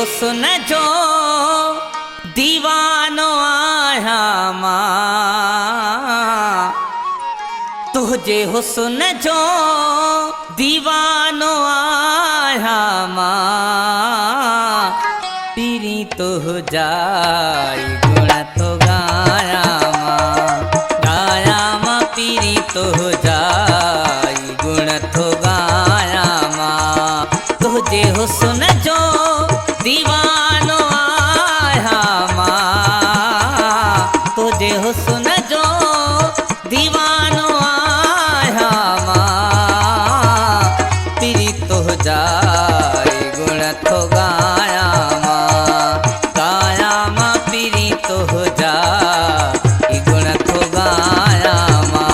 हुस्न जो दीवानो आया मां, तुझे हुस्न जो दीवानो आया मां, पीरी तुह जाई गुण तो गाया मां पीरी तुह जाई गुण तो गाया मां, तुझे हुस्न जो दीवानो आया मां, तुझे हुस्न जो दीवानो आया मां, पीरी तुह जाई गुण तो गाया मां पीरी तुह जाई गुण तो गाया मां।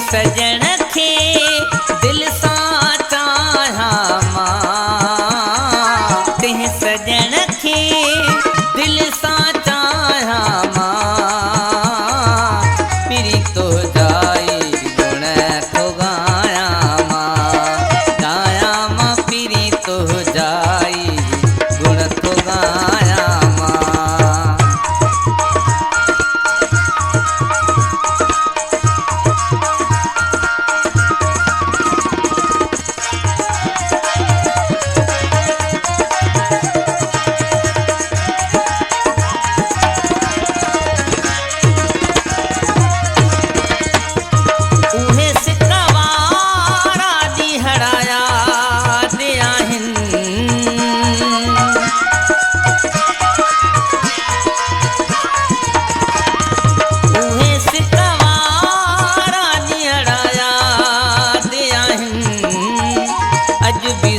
सजन खे दिल सां चाहा मां, तेह सजन खे दिल सां चाहा मां, पीरी तो जाई गुण तो गाया मां पीरी तो जाई गुण तो गाया मां।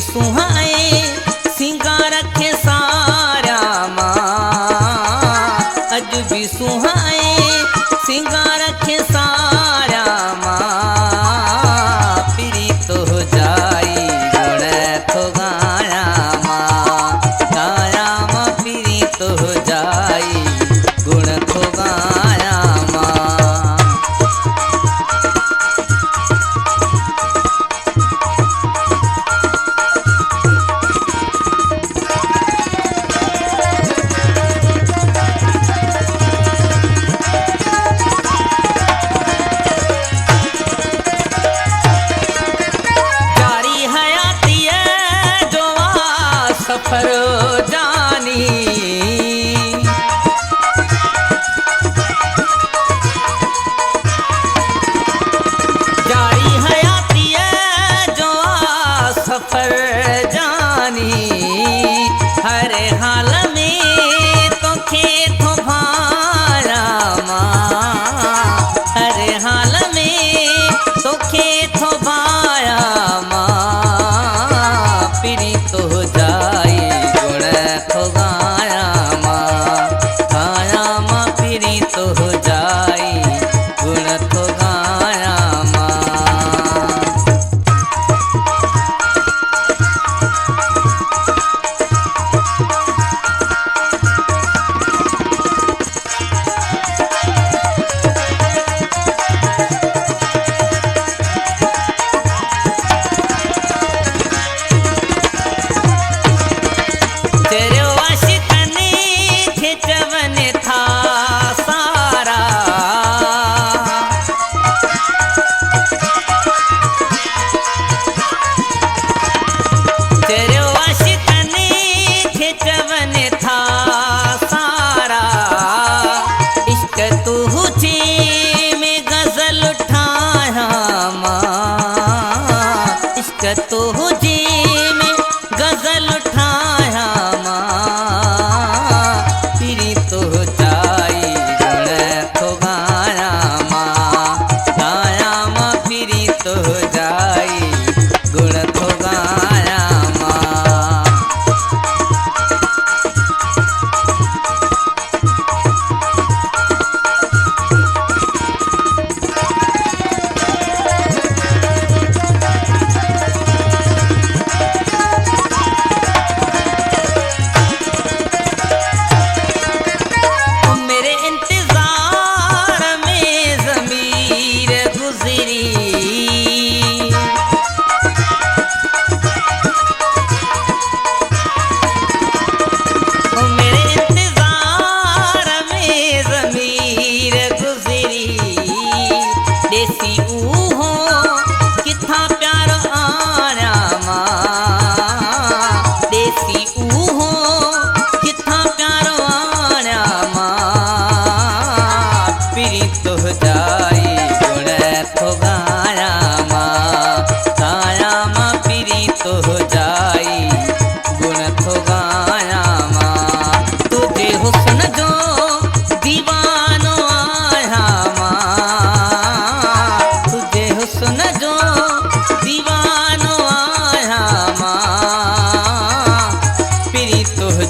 सुहाए सिंगार खे सारा मां, अज भी सुहाए सिंगार खे सारा मां, पीरी तो जाई गुण तो गाया मां पीरी तो जाई गुण तो गाया मां। सफर जानी जारी हयाती जो सफर जानी, हर हाल में तो खेतो भाया मां, हर हाल में तो खेतो भाया मां, पीरी तो जाई गुण तो गाया मां पीरी तो जाई गुण तो गाया मां।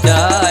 जाई।